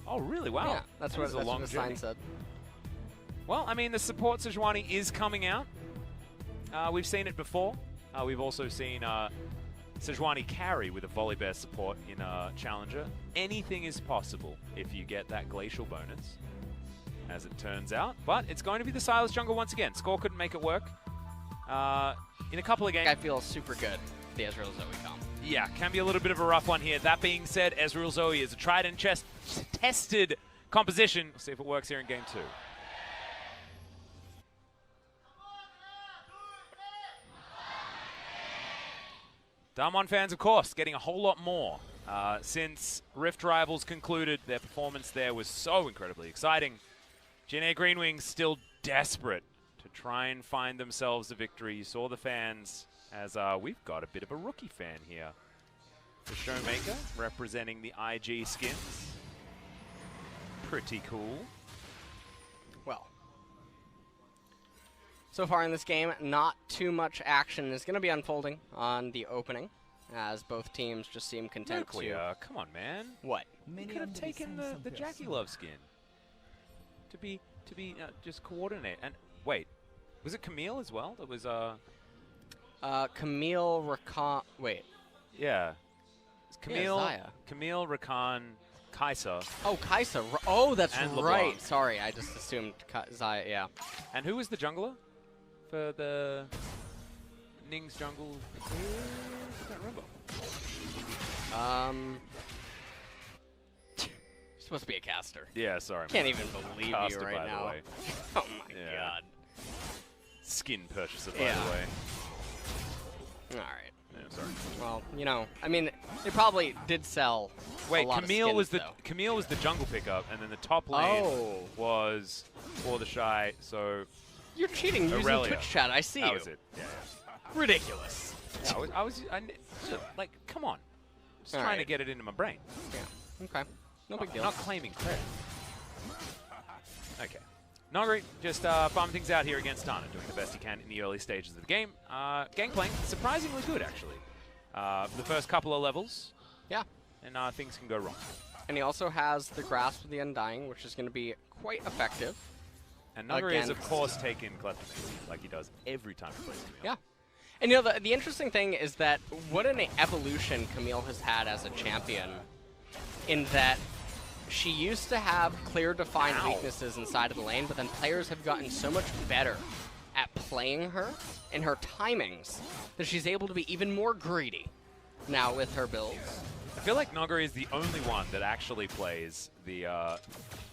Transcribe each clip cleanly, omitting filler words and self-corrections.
Oh, really? Wow. Yeah, that's what the sign said. Well, I mean, the support Sejuani is coming out. We've seen it before. We've also seen Sejuani carry with a volley bear support in Challenger. Anything is possible if you get that glacial bonus, as it turns out. But it's going to be the Sylas jungle once again. Score couldn't make it work. In a couple of games. I feel super good, the Ezreal Zoe comp. Yeah, can be a little bit of a rough one here. That being said, Ezreal Zoe is a tried and tested composition. We'll see if it works here in game 2. DAMWON fans, of course, getting a whole lot more since Rift Rivals concluded. Their performance there was so incredibly exciting. Greenwings still desperate to try and find themselves a victory. You saw the fans, as we've got a bit of a rookie fan here. The Showmaker representing the IG skins. Pretty cool. Well, so far in this game, not too much action is going to be unfolding on the opening, as both teams just seem content to... come on, man. What? You could have taken the Jackie Love skin to be just coordinate. And wait, was it Camille as well? That was Camille, Rakan. Wait. Yeah. It's Camille, yeah, Camille, Rakan, Kaisa. Oh, Kaisa. Oh, that's and right. LeBlanc. Sorry, I just assumed Zaya. Yeah. And who was the jungler for the Ning's jungle? I can't remember. You're supposed to be a caster. Yeah, sorry. Can't even believe Caster, you right by now. the way. Oh my god. Skin purchaser, by Yeah. the way. All right. Yeah, sorry. Well, you know, I mean, they probably did sell. Wait, a lot Camille of was skins, the Camille was the jungle pickup, and then the top lane was for the Shy. So you're cheating using Aurelia. Twitch chat. I see that you. was it. Yeah. Ridiculous. Yeah, like, come on. Just All trying to right. get it into my brain. Yeah. Okay. No big deal. Not claiming credit. Okay. Nogri just farming things out here against Doran, doing the best he can in the early stages of the game. Gangplank, surprisingly good, actually. For the first couple of levels. Yeah. And things can go wrong. And he also has the Grasp of the Undying, which is going to be quite effective. And Nogri is, of course, taking Kleptomancy, like he does every time he plays Camille. Yeah. And you know, the interesting thing is that what an evolution Camille has had as a champion, in that she used to have clear defined weaknesses inside of the lane, but then players have gotten so much better at playing her and her timings that she's able to be even more greedy now with her builds. I feel like Nogri is the only one that actually plays the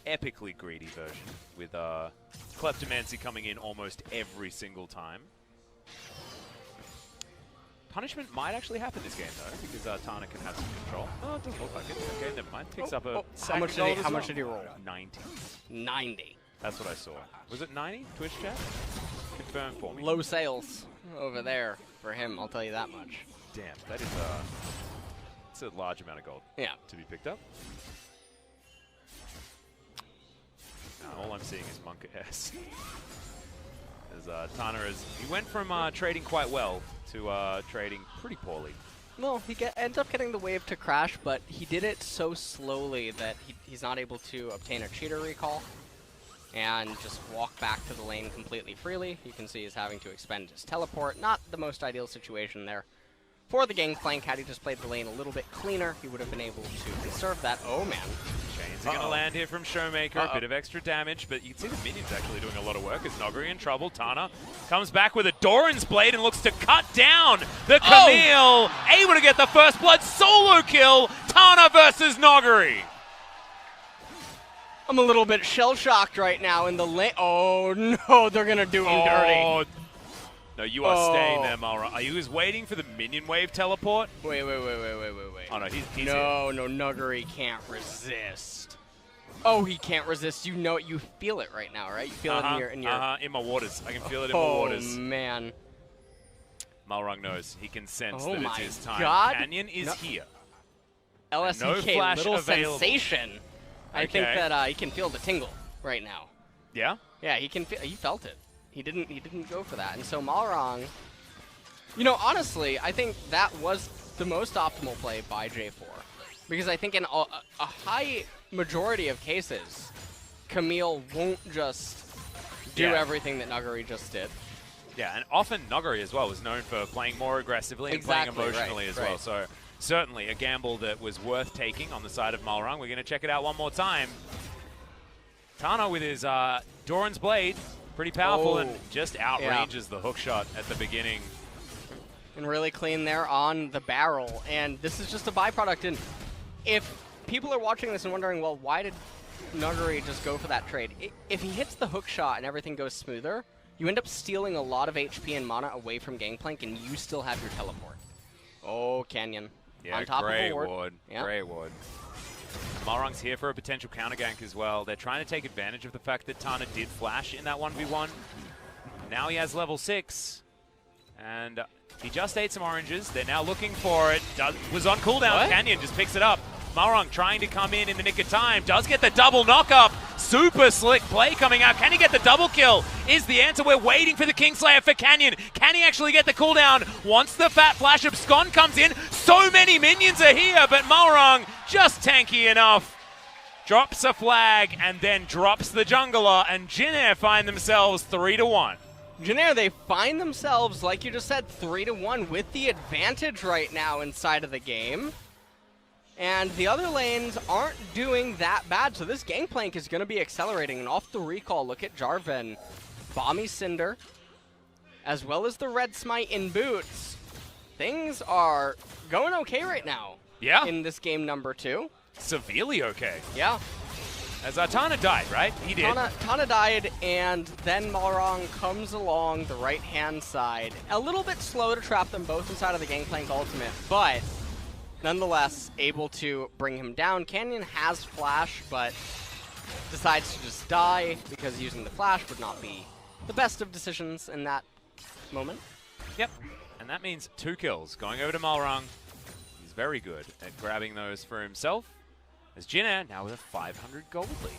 epically greedy version, with Kleptomancy coming in almost every single time. Punishment might actually happen this game, though, because Tana can have some control. Oh, it doesn't look like it. Okay, never mind. Picks up a How much did he roll? 90. 90. That's what I saw. Was it 90? Twitch chat? Confirm for me. Low sales over there for him, I'll tell you that much. Damn, that is it's a large amount of gold to be picked up. All I'm seeing is Monka S. As Tana he went from trading quite well to trading pretty poorly. Well, he ends up getting the wave to crash, but he did it so slowly that he's not able to obtain a cheater recall and just walk back to the lane completely freely. You can see he's having to expend his teleport. Not the most ideal situation there for the Gangplank. Had he just played the lane a little bit cleaner, he would have been able to conserve that. Oh, man. Chains are going to land here from Showmaker. A bit of extra damage, but you can see the minions actually doing a lot of work as Nogri in trouble. Tana comes back with a Doran's Blade and looks to cut down the Camille. Able to get the first blood solo kill. Tana versus Nogri. I'm a little bit shell-shocked right now in the lane. Oh, no, they're going to do him dirty. No, you are staying there, Malra. Are you just waiting for the minion wave teleport? Wait. Oh, no, he's no, Nogri can't resist. Oh, he can't resist. You know it. You feel it right now, right? You feel it in your... in my waters. I can feel it in my waters. Oh, man. Malrung knows. He can sense Oh that my it's his time. God. Canyon is here. LCK, no flash little available. sensation. I think that he can feel the tingle right now. Yeah? Yeah, he can feel. He felt it. He didn't go for that. And so Malrung, you know, honestly, I think that was the most optimal play by J4. Because I think in a high majority of cases, Camille won't just do everything that Nuguri just did. Yeah, and often Nuguri as well was known for playing more aggressively and playing emotionally as well. So certainly a gamble that was worth taking on the side of Malrang. We're going to check it out one more time. Tana with his Doran's Blade, pretty powerful and just outranges the hook shot at the beginning. And really clean there on the barrel. And this is just a byproduct. And if people are watching this and wondering, well, why did Nuguri just go for that trade? If he hits the hook shot and everything goes smoother, you end up stealing a lot of HP and mana away from Gangplank, and you still have your teleport. Oh, Canyon. Yeah, on top great of a ward. ward. Yeah. Great ward. Malrang's here for a potential counter gank as well. They're trying to take advantage of the fact that Tana did flash in that 1v1. Now he has level 6. And he just ate some oranges. They're now looking for it. Was on cooldown. What? Canyon just picks it up. Malrang trying to come in the nick of time. Does get the double knock-up. Super slick play coming out. Can he get the double kill? Is the answer. We're waiting for the Kingslayer for Canyon. Can he actually get the cooldown? Once the fat flash of Scon comes in, so many minions are here, but Malrang just tanky enough. Drops a flag and then drops the jungler, and Jin find themselves 3-1. Jin, they find themselves, like you just said, 3-1 with the advantage right now inside of the game. And the other lanes aren't doing that bad, so this Gangplank is going to be accelerating. And off the recall, look at Jarvan. Bomby Cinder, as well as the Red Smite in boots. Things are going okay right now. Yeah. In this game number 2. Severely okay. Yeah. As Tana died, right? He did. Tana died, and then Malrang comes along the right-hand side. A little bit slow to trap them both inside of the Gangplank ultimate, but nonetheless able to bring him down. Canyon has flash, but decides to just die because using the flash would not be the best of decisions in that moment. Yep, and that means 2 kills. Going over to Malrang. He's very good at grabbing those for himself. As Jin now with a 500 gold lead.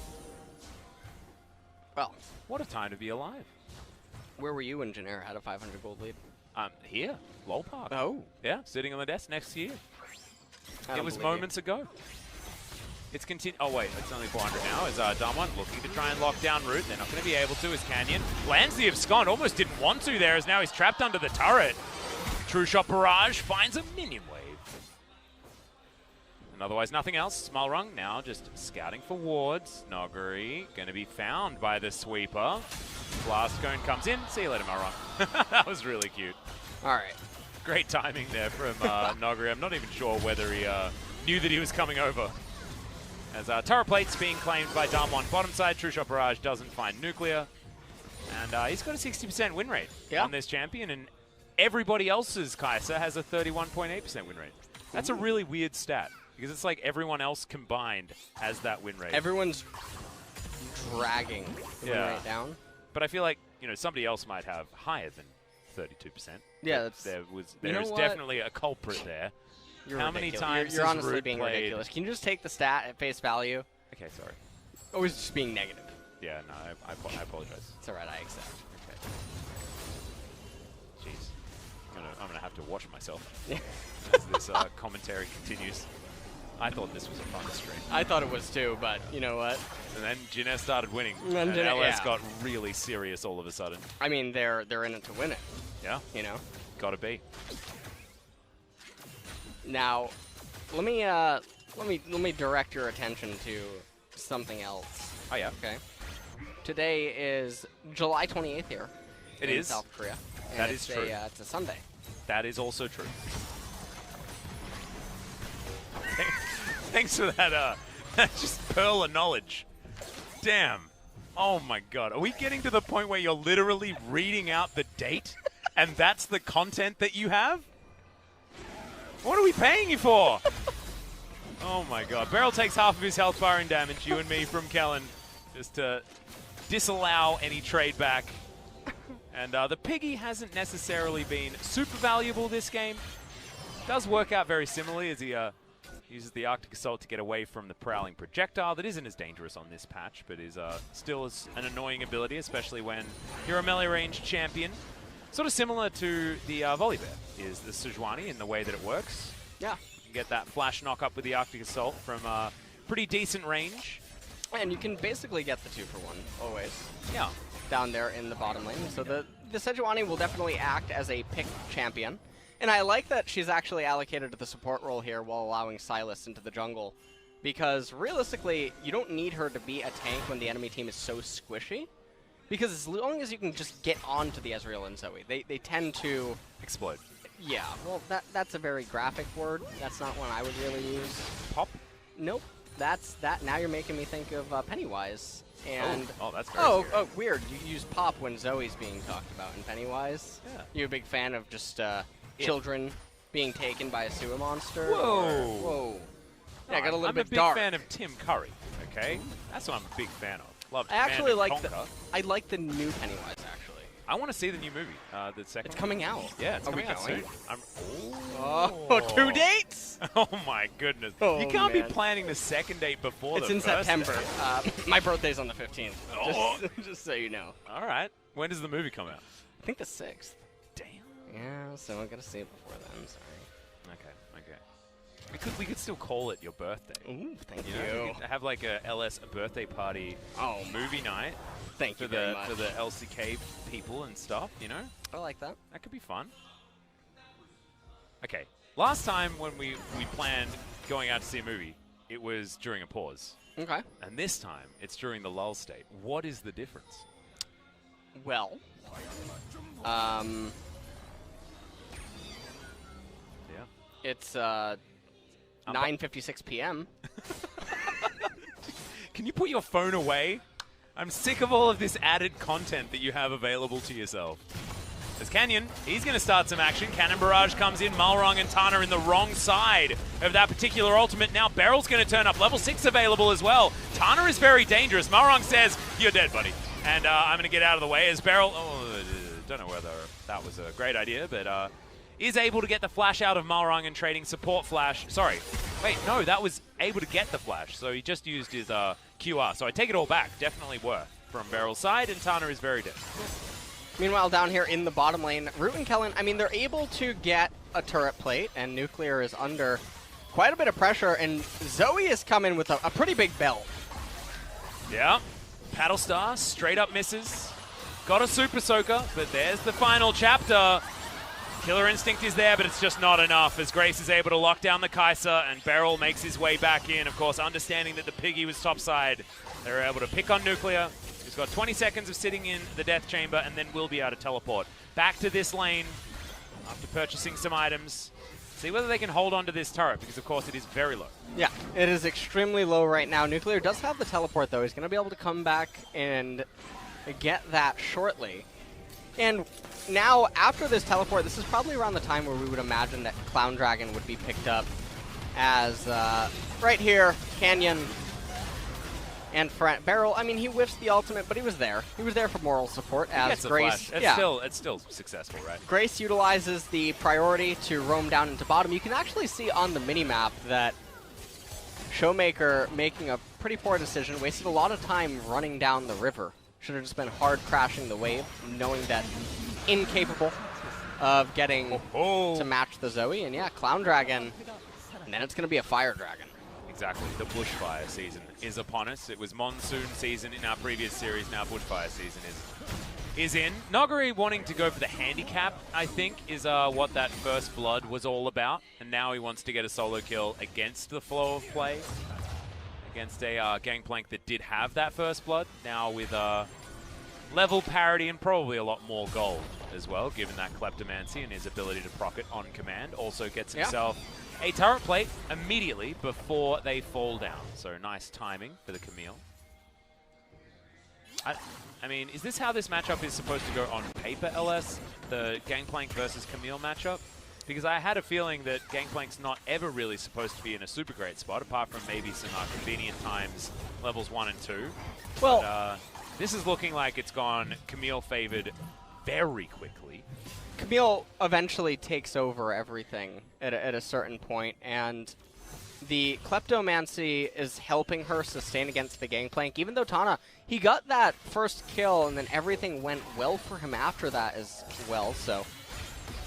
Well, what a time to be alive. Where were you when Jin had a 500 gold lead? Here, Lol Park. Oh. Yeah, sitting on the desk next to you. It was believe moments ago. It's oh wait, it's only 400 now. As DWG looking to try and lock down route. They're not going to be able to as Canyon lands the abscond. Almost didn't want to there as now he's trapped under the turret. True Shot Barrage finds a minion wave. And otherwise nothing else. Malrang now just scouting for wards. Nuguri going to be found by the sweeper. Blast Cone comes in. See you later, Malrang. That was really cute. All right. Great timing there from Nuguri. I'm not even sure whether he knew that he was coming over. As turret plate's being claimed by DAMWON bottom side. True Shot Barrage doesn't find nuclear. And he's got a 60% win rate on this champion. And everybody else's Kai'Sa has a 31.8% win rate. That's a really weird stat. Because it's like everyone else combined has that win rate. Everyone's dragging the win rate down. But I feel like, somebody else might have higher than 32%. Yeah, there was definitely a culprit there. How many times you're honestly being ridiculous. Can you just take the stat at face value? Okay, sorry. Always just being negative. Yeah, no, I apologize. It's all right, I accept. Okay. Jeez. I'm gonna have to watch myself as this commentary continues. I thought this was a fun stream. I thought it was too, but you know what? And then Jin started winning, and LS got really serious all of a sudden. I mean, they're in it to win it. Yeah. Gotta be. Now, let me direct your attention to something else. Oh yeah. Okay. Today is July 28th here. In South Korea. That is true. It's a Sunday. That is also true. Thanks for that just pearl of knowledge. Damn. Oh my god. Are we getting to the point where you're literally reading out the date and that's the content that you have? What are we paying you for? Oh my god. Beryl takes half of his health bar in damage, you and me from Kellen, just to disallow any trade back. And the Piggy hasn't necessarily been super valuable this game. Does work out very similarly as he uses the Arctic Assault to get away from the Prowling Projectile. That isn't as dangerous on this patch, but is still an annoying ability, especially when you're a melee range champion. Sort of similar to the Volibear is the Sejuani in the way that it works. Yeah. You can get that flash knock up with the Arctic Assault from pretty decent range. And you can basically get the 2-for-1, always. Yeah. Down there in the bottom lane. So the Sejuani will definitely act as a pick champion. And I like that she's actually allocated to the support role here while allowing Sylas into the jungle. Because realistically, you don't need her to be a tank when the enemy team is so squishy. Because as long as you can just get onto the Ezreal and Zoe, they tend to... explode. Yeah, well, that's a very graphic word. That's not one I would really use. Pop? Nope. That's that. Now you're making me think of Pennywise. And that's very scary. Weird. You use pop when Zoe's being talked about in Pennywise. Yeah. You a big fan of just children being taken by a sewer monster? Whoa. Whoa. No, Yeah, I got a little bit I'm a big dark. fan of Tim Curry, okay? That's what I'm a big fan of. Love I actually like Conquer. I like the new Pennywise actually. I want to see the new movie. The second It's one. coming out. Yeah, it's Are we coming out going? soon. Oh, 2 dates? Oh my goodness. Oh, you can't man. be planning the second date before It's the in first September. date. My birthday's on the 15th. Oh. Just so you know. All right. When does the movie come out? I think the 6th. Damn. Yeah, so I gotta see it before then. Sorry. Okay. We could still call it your birthday. Ooh, thank You know, we could have like a LS birthday party movie night Thank for you very much. for the LCK people and stuff, you know? I like that. That could be fun. Okay. Last time when we planned going out to see a movie, it was during a pause. Okay. And this time, it's during the lull state. What is the difference? Well, Yeah. it's 9:56 p.m. Can you put your phone away? I'm sick of all of this added content that you have available to yourself. There's Canyon. He's going to start some action. Cannon Barrage comes in. Malrong and Tana in the wrong side of that particular ultimate. Now Beryl's going to turn up. Level 6 available as well. Tana is very dangerous. Malrong says, "You're dead, buddy." And I'm going to get out of the way as Beryl... don't know whether that was a great idea, but is able to get the flash out of Malrong and trading support flash. Sorry. Wait, no, that was able to get the flash. So he just used his QR. So I take it all back. Definitely worth from Beryl's side, and Tana is very dead. Meanwhile, down here in the bottom lane, Root and Kellen, I mean, they're able to get a turret plate, and Nuclear is under quite a bit of pressure, and Zoe is coming with a pretty big belt. Yeah. Paddlestar straight up misses. Got a Super Soaker, but there's the final chapter. Killer Instinct is there, but it's just not enough as Grace is able to lock down the Kai'Sa, and Beryl makes his way back in. Of course, understanding that the Piggy was topside, they were able to pick on Nuclear. He's got 20 seconds of sitting in the Death Chamber, and then will be able to teleport back to this lane after purchasing some items. See whether they can hold on to this turret, because of course it is very low. Yeah, it is extremely low right now. Nuclear does have the teleport, though. He's going to be able to come back and get that shortly. And now, after this teleport, this is probably around the time where we would imagine that Clown Dragon would be picked up as, right here, Canyon and Beryl. I mean, he whiffs the ultimate, but he was there. He was there for moral support as Grace. It's still successful, right? Grace utilizes the priority to roam down into bottom. You can actually see on the minimap that Showmaker making a pretty poor decision, wasted a lot of time running down the river. Should have just been hard crashing the wave, knowing that incapable of getting to match the Zoe. And yeah, Clown Dragon, and then it's going to be a Fire Dragon. Exactly. The bushfire season is upon us. It was monsoon season in our previous series. Now bushfire season is in. Nogari wanting to go for the handicap, I think, is what that first blood was all about. And now he wants to get a solo kill against the flow of play. Against a Gangplank that did have that first blood. Now with level parity and probably a lot more gold as well, given that Kleptomancy and his ability to proc it on command. Also gets himself a turret plate immediately before they fall down. So nice timing for the Camille. I mean, is this how this matchup is supposed to go on paper, LS? The Gangplank versus Camille matchup? Because I had a feeling that Gangplank's not ever really supposed to be in a super great spot, apart from maybe some convenient times, levels 1 and 2. Well, but, this is looking like it's gone Camille favored very quickly. Camille eventually takes over everything at a certain point, and the Kleptomancy is helping her sustain against the Gangplank, even though Tana, he got that first kill, and then everything went well for him after that as well, so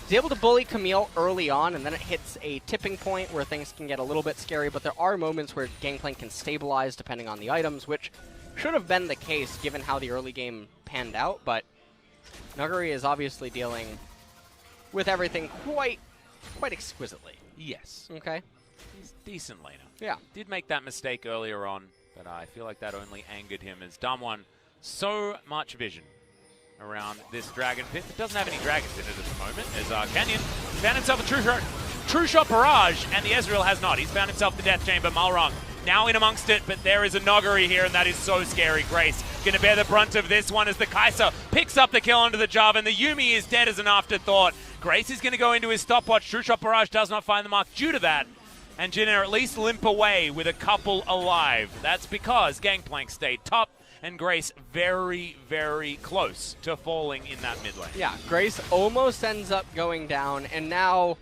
He's able to bully Camille early on, and then it hits a tipping point where things can get a little bit scary, but there are moments where Gangplank can stabilize depending on the items, which should have been the case given how the early game panned out, but Nuguri is obviously dealing with everything quite exquisitely. Yes. Okay. He's a decent laner. Yeah. Did make that mistake earlier on, but I feel like that only angered him as DAMWON so much vision around this Dragon Pit. It doesn't have any dragons in it at the moment, as Canyon found himself a true shot barrage, and the Ezreal has not. He's found himself the Death Chamber. Malrong now in amongst it, but there is a Nuguri here, and that is so scary. Grace going to bear the brunt of this one as the Kai'Sa picks up the kill onto the Jarvan. The Yuumi is dead as an afterthought. Grace is going to go into his stopwatch. True shot barrage does not find the mark due to that, and Jin at least limp away with a couple alive. That's because Gangplank stayed top, and Grace very, very close to falling in that mid lane. Yeah, Grace almost ends up going down, and now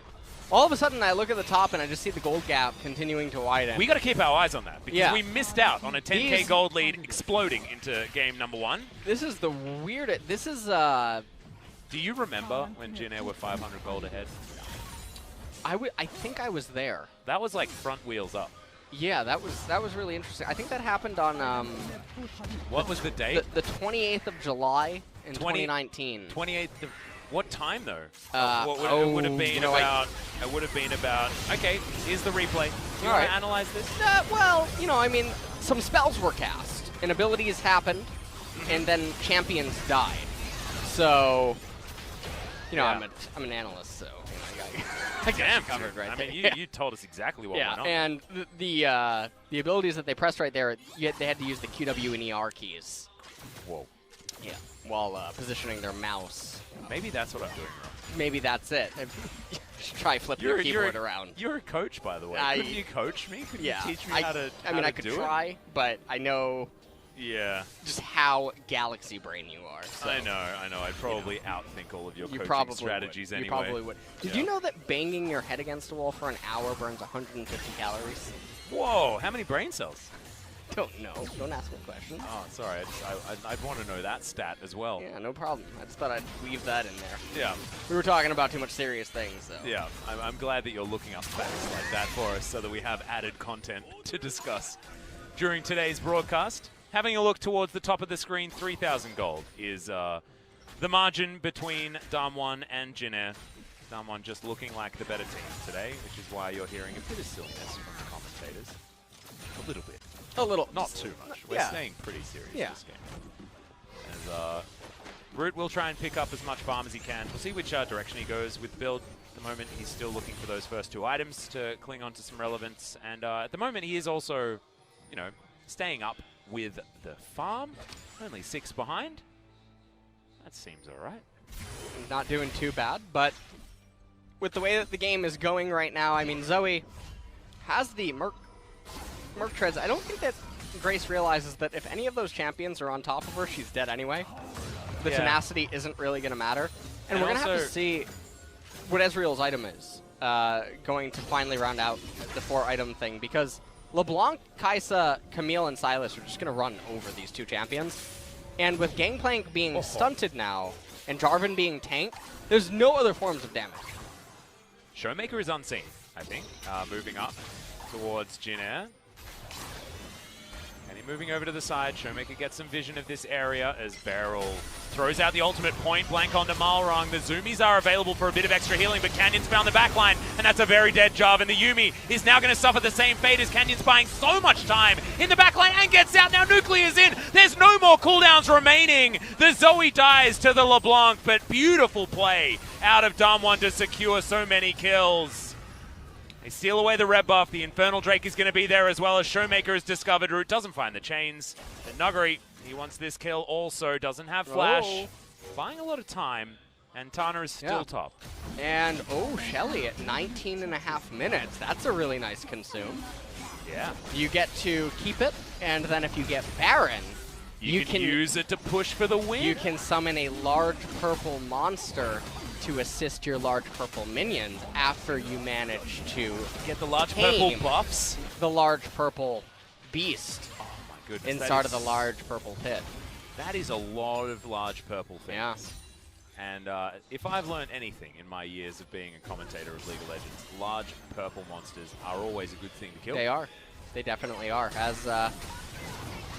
all of a sudden I look at the top and I just see the gold gap continuing to widen. We got to keep our eyes on that, because we missed out on a 10k gold lead exploding into game number 1. This is the weirdest. This is Do you remember when Jin Air were 500 gold ahead? I think I was there. That was like front wheels up. Yeah, that was really interesting. I think that happened on what was the date? The 28th of July in 2019. 28th of what time though? It would have been about. It would have been about. Okay, here's the replay. Do you want to analyze this? Well, I mean, some spells were cast and abilities happened, and then champions died. So, I'm an analyst, so I got you covered right there. I mean, you told us exactly what went on. And the abilities that they pressed right there, they had to use the QW and ER keys. Whoa. Yeah, while positioning their mouse. Maybe that's what I'm doing wrong. Maybe that's it. Try flipping your keyboard around. You're a coach, by the way. Could you coach me? Could you teach me how to I mean, I could try, but I know just how galaxy brain you are. So, I know. I'd probably outthink all of your coaching strategies anyway. You probably would. Did you know that banging your head against a wall for an hour burns 150 calories? Whoa, how many brain cells? Don't know. Don't ask me questions. Oh, sorry. I'd want to know that stat as well. Yeah, no problem. I just thought I'd weave that in there. Yeah. We were talking about too much serious things, so. Yeah, I'm glad that you're looking up facts like that for us so that we have added content to discuss during today's broadcast. Having a look towards the top of the screen, 3,000 gold is the margin between DAMWON and Jin Air. DAMWON just looking like the better team today, which is why you're hearing a bit of silliness from the commentators. A little bit. A little. Not too much. We're staying pretty serious this game. As Root will try and pick up as much farm as he can. We'll see which direction he goes with the build. At the moment, he's still looking for those first 2 items to cling on to some relevance. And at the moment, he is also, staying up with the farm. Only 6 behind. That seems all right. Not doing too bad, but with the way that the game is going right now, I mean, Zoe has the Merc treads. I don't think that Grace realizes that if any of those champions are on top of her, she's dead anyway. The tenacity isn't really going to matter. And we're going to have to see what Ezreal's item is going to finally round out the 4-item thing, because LeBlanc, Kai'Sa, Camille, and Sylas are just going to run over these 2 champions. And with Gangplank being stunted now, and Jarvan being tank, there's no other forms of damage. Showmaker is unseen, I think, moving up towards Jin Air. And he moving over to the side. Showmaker gets some vision of this area as Beryl throws out the ultimate point blank onto Malrong. The Zoomies are available for a bit of extra healing, but Canyon's found the backline, and that's a very dead Jarvan. The Yuumi is now going to suffer the same fate as Canyon's buying so much time in the backline and gets out. Now Nuclear's in. There's no more cooldowns remaining. The Zoe dies to the LeBlanc, but beautiful play out of DAMWON to secure so many kills. They steal away the red buff. The Infernal Drake is going to be there as well as Showmaker is discovered. Root doesn't find the chains. And Nuguri, he wants this kill also. Doesn't have flash. Buying a lot of time. And Tana is still top. And, Shelly at 19.5 minutes. That's a really nice consume. Yeah. You get to keep it, and then if you get Baron, you can use it to push for the win. You can summon a large purple monster to assist your large purple minions after you manage to get the large purple buffs. The large purple beast. Oh my goodness. Inside of the large purple pit. That is a lot of large purple things. Yeah. And if I've learned anything in my years of being a commentator of League of Legends, large purple monsters are always a good thing to kill. They are. They definitely are. As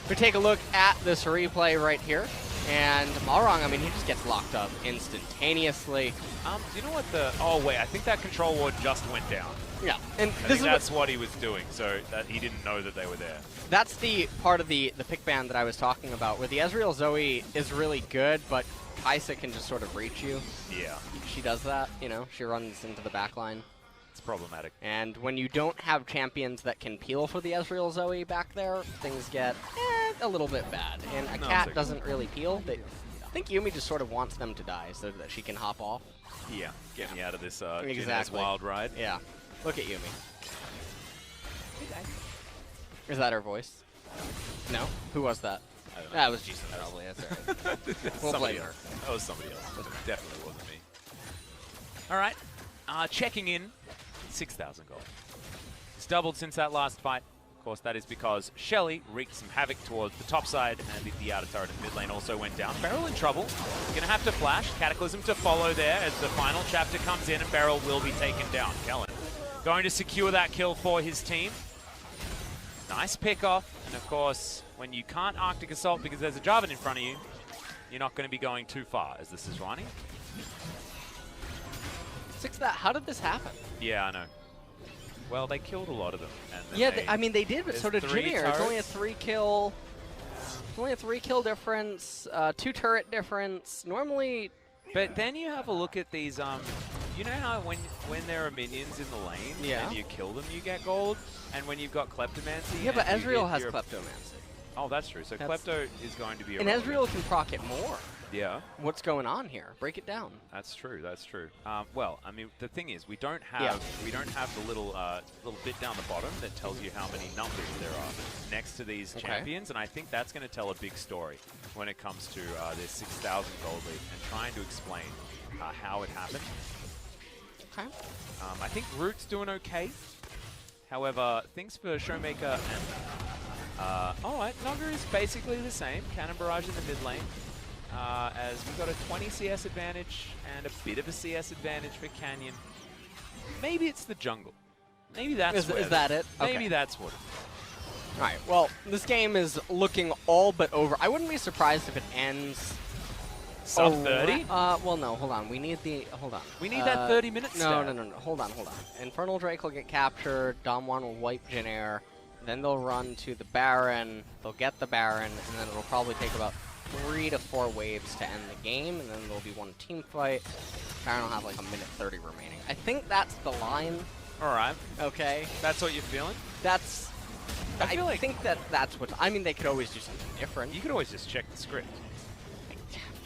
we take a look at this replay right here, and Malrong, I mean, he just gets locked up instantaneously. Do you know what the... Oh, wait, I think that control ward just went down. Yeah, and I think that's what he was doing, so that he didn't know that they were there. That's the part of the pick ban that I was talking about, where the Ezreal Zoe is really good, but Kaisa can just sort of reach you. Yeah. She does that, you know, she runs into the back line. It's problematic. And when you don't have champions that can peel for the Ezreal Zoe back there, things get a little bit bad. And a cat doesn't really peel. I think Yuumi just sort of wants them to die so that she can hop off. Yeah, get me out of this exactly. wild ride. Yeah. Look at Yuumi. Is that her voice? No? Who was that? I don't know. That was Jesus, probably. That's all right. We'll blame her. That was somebody else. It definitely wasn't me. All right. Checking in. 6,000 gold. It's doubled since that last fight. Of course, that is because Shelly wreaked some havoc towards the top side, and the outer turret in mid lane also went down. Beryl in trouble. Going to have to flash. Cataclysm to follow there as the final chapter comes in, and Beryl will be taken down. Kellen going to secure that kill for his team. Nice pick off. And of course, when you can't Arctic Assault because there's a Jarvan in front of you, you're not going to be going too far as this is Sejuani. How did this happen? Yeah, I know. Well, they killed a lot of them. And yeah, I mean they did, but so did Junior. It's only a 3-kill difference, 2 turret difference. Normally, but then you have a look at these. You know how when there are minions in the lane and you kill them, you get gold, and when you've got Kleptomancy. Yeah, but Ezreal has Kleptomancy. Oh, that's true. So Klepto is going to be. And Ezreal can proc it more. Yeah. What's going on here? Break it down. That's true. That's true. Well, I mean, the thing is, we don't have the little bit down the bottom that tells you how many numbers there are next to these champions, and I think that's going to tell a big story when it comes to this 6,000 gold lead and trying to explain how it happened. Okay. I think Root's doing okay. However, things for Showmaker and alright, Naga is basically the same. Cannon Barrage in the mid lane. As we've got a 20 CS advantage and a bit of a CS advantage for Canyon. Maybe it's the jungle. Maybe that's is that it? Maybe that's what it is. Alright, well, this game is looking all but over. I wouldn't be surprised if it ends... Sub 30? Well, no, hold on. We need We need that 30-minute No. Hold on. Infernal Drake will get captured. DAMWON will wipe Jin Air. Then they'll run to the Baron. They'll get the Baron, and then it'll probably take about 3 to 4 waves to end the game, and then there'll be one team fight. Baron will have like a minute 30 remaining. I think that's the line. All right. Okay. That's what you're feeling? That's... I think that's what... I mean, they could always do something different. You could always just check the script.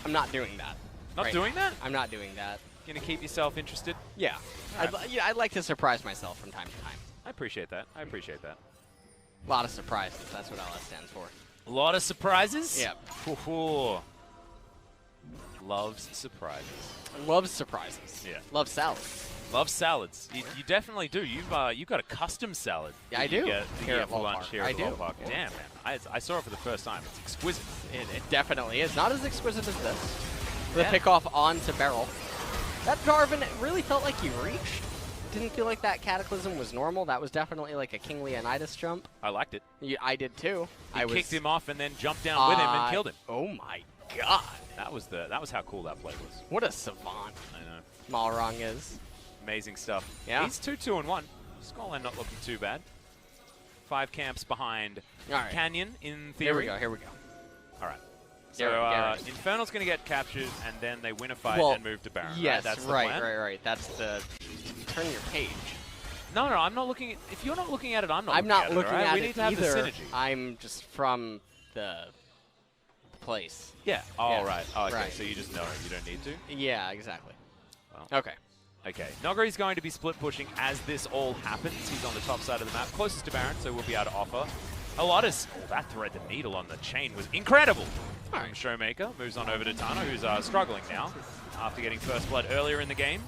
I'm not doing that. Not doing that? I'm not doing that. Gonna keep yourself interested? Yeah. I'd like to surprise myself from time to time. I appreciate that. I appreciate that. A lot of surprises. That's what LS stands for. A lot of surprises? Yep. Loves surprises. Loves surprises. Yeah. Loves salads. Love salads. You definitely do. You've got a custom salad. Yeah, I do. Here at lunch here at the ballpark. Yeah. Damn, man. I saw it for the first time. It's exquisite. It definitely is. Not as exquisite as this. The pickoff onto Beryl. That Jarvan really felt like he reached. Didn't feel like that Cataclysm was normal. That was definitely like a King Leonidas jump. I liked it. Yeah, I did too. I kicked him off and then jumped down with him and killed him. Oh my god. That was how cool that play was. What a savant. I know. Malrong is. Amazing stuff. Yeah. He's 2-2-1. Skyline not looking too bad. 5 camps behind Canyon in theory. Here we go. All right. So Infernal's going to get captured, and then they win a fight and move to Baron. Yes, right? That's the plan? right. That's the turn your page. No, I'm not looking at. If you're not looking at it, I'm not. I'm not looking at it. We need to have the synergy. I'm just from the place. Yeah. Oh, yeah. right. Oh, okay. Right. So you just know it. You don't need to. Yeah, exactly. Well. Okay. Okay. Nogari's going to be split pushing as this all happens. He's on the top side of the map, closest to Baron, so we'll be able to offer. Alotis, that thread the needle on the chain was incredible. All right. Showmaker moves on over to Tana, who's struggling now after getting first blood earlier in the game.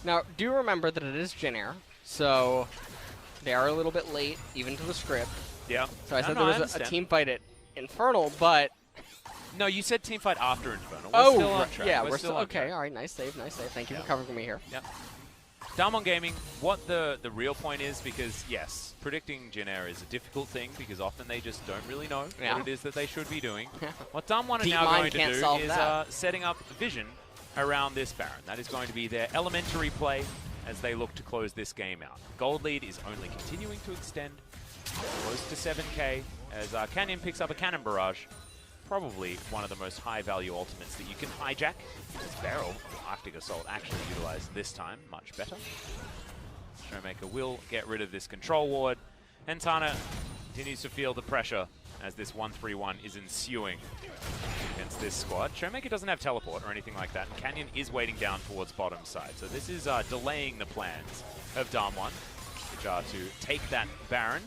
Now, do remember that it is Jin Air, so they are a little bit late, even to the script. Yeah. So I said there was a team fight at Infernal, but No, you said teamfight after Inferno. Oh, We're still on track. yeah, we're still on okay. track. All right, nice save, nice save. Thank you for covering me here. Yep. DAMWON Gaming, what the real point is, because yes, predicting Jin Air is a difficult thing because often they just don't really know what it is that they should be doing. What DAMWON are now going to do is setting up vision around this Baron. That is going to be their elementary play as they look to close this game out. Gold lead is only continuing to extend close to 7k as Canyon picks up a Cannon Barrage. Probably one of the most high-value ultimates that you can hijack. This barrel, Arctic Assault, actually utilized this time much better. Showmaker will get rid of this control ward, and Tana continues to feel the pressure as this 1-3-1 is ensuing against this squad. Showmaker doesn't have teleport or anything like that. Canyon is waiting down towards bottom side, so this is delaying the plans of DAMWON, which are to take that Baron.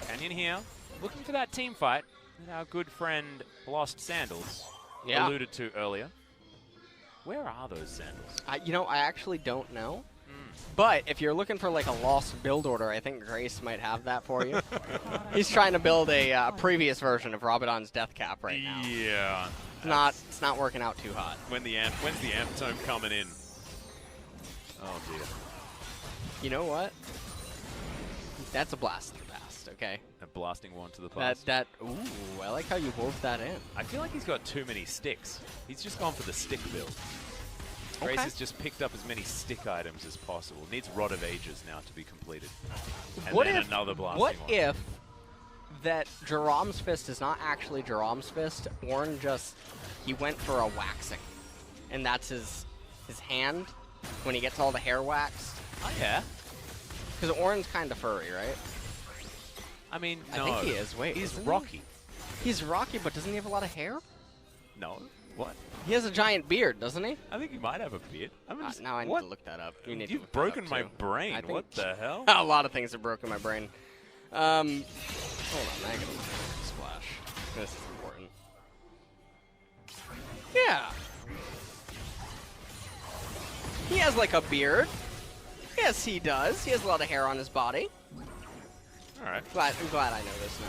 Canyon here, looking for that team fight that our good friend Lost Sandals alluded to earlier. Where are those sandals? You know, I actually don't know. But if you're looking for like a lost build order, I think Grace might have that for you. He's trying to build a previous version of Rabadon's Death Cap right now. Yeah. It's not working out too hot. When's the amp tome coming in? Oh dear. You know what? That's a blast to the past, okay? A blasting one to the past. Ooh, I like how you wove that in. I feel like he's got too many sticks. He's just gone for the stick build. Grace has just picked up as many stick items as possible. Needs Rod of Ages now to be completed. And then another blasting one. What if that Jerome's Fist is not actually Jerome's Fist? Ornn he went for a waxing. And that's his hand when he gets all the hair waxed. Oh, yeah. Because Ornn's kind of furry, right? I mean, no. I think he is. Wait, he's rocky. He's rocky, but doesn't he have a lot of hair? No. What? He has a giant beard, doesn't he? I think he might have a beard. Now I need to look that up. You've broken my brain. What the hell? A lot of things have broken my brain. Hold on, I gotta look at Splash. This is important. Yeah. He has like a beard. Yes, he does. He has a lot of hair on his body. All right. I'm glad I know this now.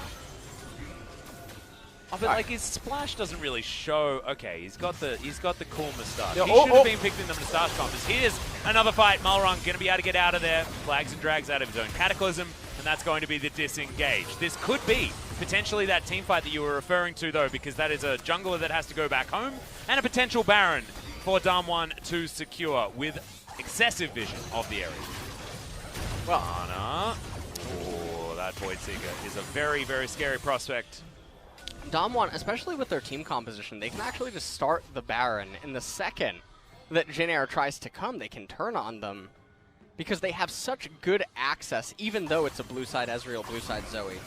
Oh, but like his splash doesn't really show. Okay, he's got the cool moustache. Yeah, he should have been picked in the moustache contest. Here's another fight. Malrung going to be able to get out of there. Flags and drags out of his own Cataclysm, and that's going to be the disengage. This could be potentially that team fight that you were referring to, though, because that is a jungler that has to go back home, and a potential Baron for DAMWON to secure with excessive vision of the area. Well, Anna. Oh, that Void Seeker is a very, very scary prospect. DAMWON, especially with their team composition, they can actually just start the Baron, and the second that Jin Air tries to come, they can turn on them because they have such good access, even though it's a blue side Ezreal, blue side Zoe.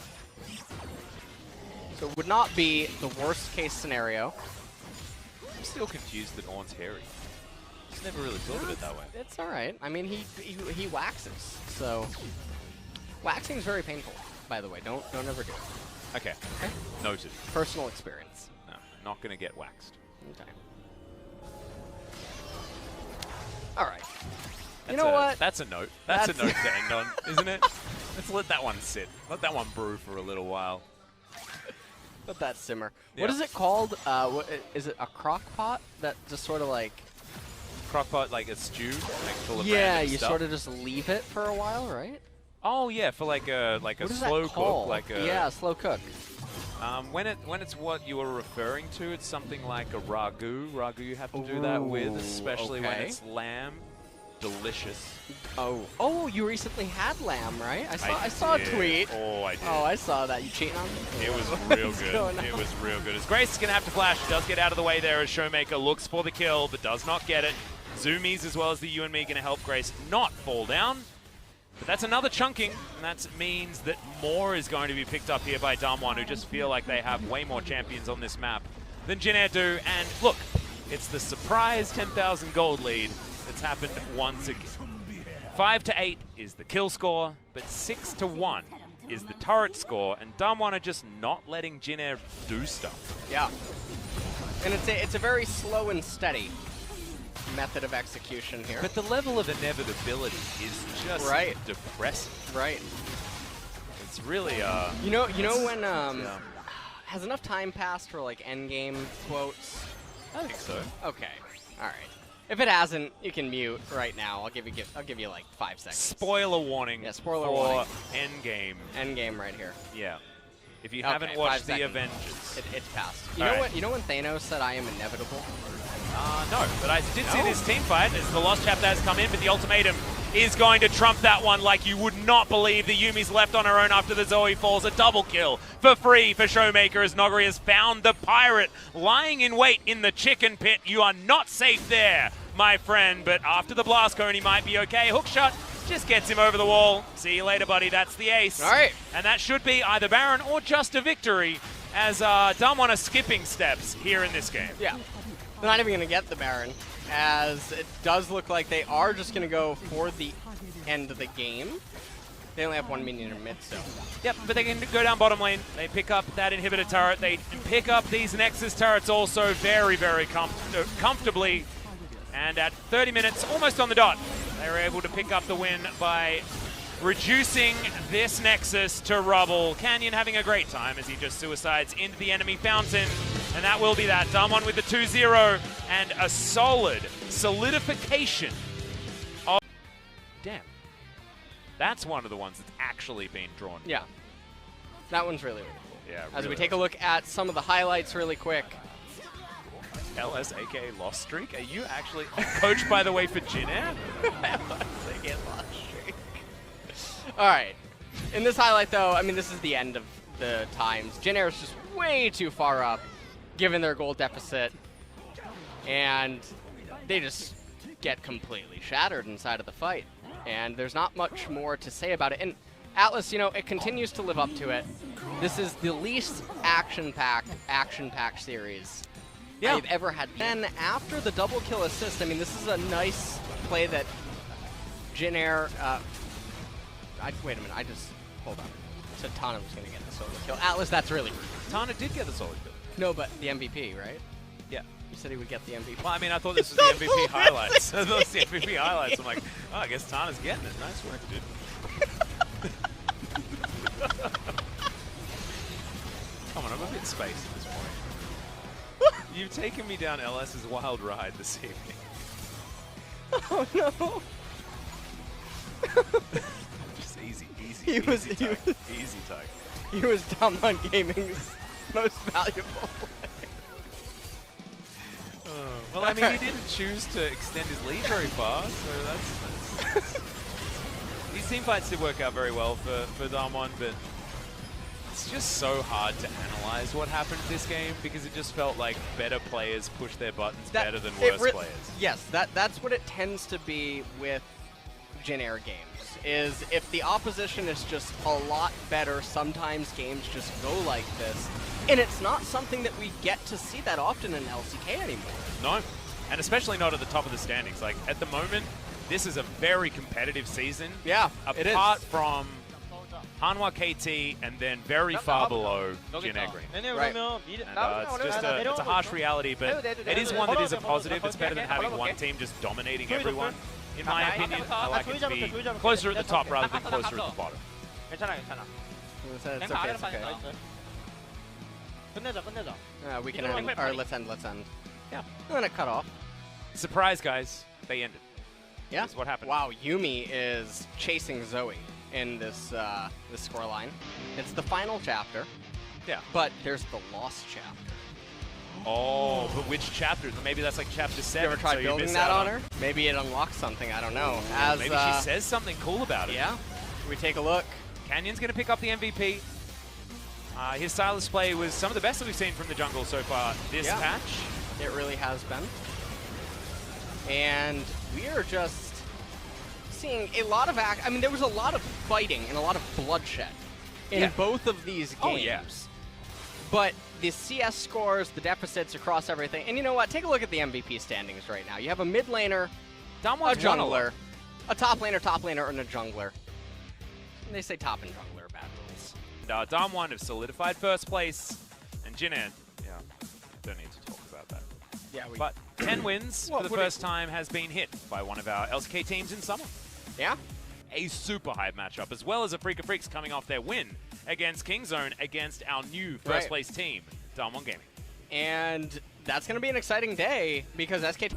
So it would not be the worst case scenario. I'm still confused that Ornn's hairy. Just never really thought of it that way. It's all right. I mean, he waxes, so waxing is very painful. By the way, don't ever do it. Okay. Noted. Personal experience. No, not going to get waxed. Okay. All right. You know what? That's a note. That's a note to end on, isn't it? Let's let that one sit. Let that one brew for a little while. Let that simmer. Yeah. What is it called? Is it a crock pot that just sort of like... Crock pot, like a stew? Like full of you stuff? sort of just leave it for a while, right? Oh yeah, for like a slow cook, yeah, slow cook. When it's what you were referring to, it's something like a ragu. Ragu you have to do that with, especially when it's lamb. Delicious. Oh, you recently had lamb, right? I saw a tweet. Oh, I did. Oh, I saw that. You cheating on me? It was real good. It was real good. As Grace is gonna have to flash, does get out of the way there as Showmaker looks for the kill, but does not get it. Zoomies as well as the Yuumi gonna help Grace not fall down. But that's another chunking, and that means that more is going to be picked up here by DAMWON, who just feel like they have way more champions on this map than Jin Air do. And look, it's the surprise 10,000 gold lead that's happened once again. 5-8 is the kill score, but 6-1 is the turret score, and DAMWON are just not letting Jin Air do stuff. Yeah. And it's a very slow and steady method of execution here. But the level of inevitability is just depressing. Right. It's really You know when has enough time passed for like endgame quotes? I think so. Okay, all right. If it hasn't, you can mute right now. I'll give you like 5 seconds. Spoiler warning. Yeah, spoiler for warning. Endgame. Endgame right here. Yeah. If you Okay, haven't watched 5 The seconds. Avengers. It's passed. You All know right. what? You know when Thanos said, "I am inevitable"? No, but I did see this team fight as the Lost chapter has come in, but the ultimatum is going to trump that one like you would not believe. The Yuumi's left on her own after the Zoe falls. A double kill for free for Showmaker as Nogri has found the pirate lying in wait in the chicken pit. You are not safe there, my friend, but after the blast cone, he might be okay. Hookshot just gets him over the wall. See you later, buddy. That's the ace. All right. And that should be either Baron or just a victory as DAMWON are skipping steps here in this game. Yeah. They're not even going to get the Baron, as it does look like they are just going to go for the end of the game. They only have 1 minion in mid, so. Yep, but they can go down bottom lane. They pick up that inhibitor turret. They pick up these Nexus turrets also very, very comfortably. And at 30 minutes, almost on the dot, they were able to pick up the win by reducing this Nexus to rubble. Canyon having a great time as he just suicides into the enemy fountain. And that will be that. DAMWON with the 2-0 and a solid solidification of... Damn. That's one of the ones that's actually been drawn. Yeah. That one's really, really cool. Yeah, As we really take a look at some of the highlights really quick. LSAK lost streak? Are you actually coach, by the way, for Jinair? LSAK lost streak. All right. In this highlight, though, I mean, this is the end of the times. Jinair is just way too far up, given their goal deficit. And they just get completely shattered inside of the fight. And there's not much more to say about it. And Atlas, you know, it continues to live up to it. This is the least action-packed series I've ever had. Then after the double kill assist, I mean, this is a nice play that Jinair, wait a minute, hold on. I said Tana was going to get the solo kill. Atlas, that's really rude. Tana did get the solo kill. No, but the MVP, right? Yeah. You said he would get the MVP. Well, I mean, I thought this was the MVP highlights. I thought it was the MVP highlights. I'm like, oh, I guess Tana's getting it. Nice work, dude. Come on, I'm a bit spaced at this point. You've taken me down LS's wild ride this evening. Oh, no. Just easy He was easy tag. He was DWG Gaming's most valuable player. Well, I mean, he didn't choose to extend his lead very far, so that's these team fights did work out very well for DAMWON, but it's just so hard to analyze what happened this game because it just felt like better players pushed their buttons better than worse players. Yes, that's what it tends to be with Jinair games, is if the opposition is just a lot better, sometimes games just go like this. And it's not something that we get to see that often in LCK anymore. No, and especially not at the top of the standings. Like, at the moment, this is a very competitive season. Yeah, it is. Apart from Hanwha KT and then very far below Jinair Green. Right. And it's a harsh reality, but it is one that is a positive. It's better than having one team just dominating everyone. In my opinion, I like it to be closer at the top rather than closer at the bottom. It's okay, it's okay. We can end, or let's end. Yeah. I'm gonna cut off. Surprise, guys. They ended. Yeah. That's what happened. Wow, Yuumi is chasing Zoe in this this scoreline. It's the final chapter. Yeah. But there's the lost chapter. Oh, but which chapter? Maybe that's like chapter 7. You ever tried building that on her? Maybe it unlocks something, I don't know. As, maybe she says something cool about it. Yeah. We take a look. Canyon's going to pick up the MVP. His Sylas play was some of the best that we've seen from the jungle so far this patch. It really has been. And we are just seeing a lot of I mean, there was a lot of fighting and a lot of bloodshed in both of these games. Oh, yeah. But the CS scores, the deficits across everything. And you know what? Take a look at the MVP standings right now. You have a mid laner, a jungler, a top laner, and a jungler. And they say top and jungler are bad rules. And DAMWON have solidified first place, and Jinair, don't need to talk about that. Yeah, but 10 wins for the first time has been hit by one of our LCK teams in summer. Yeah. a super hype matchup, as well as a Freak of Freaks coming off their win against Kingzone against our new first place team, DWG Gaming. And that's going to be an exciting day because SK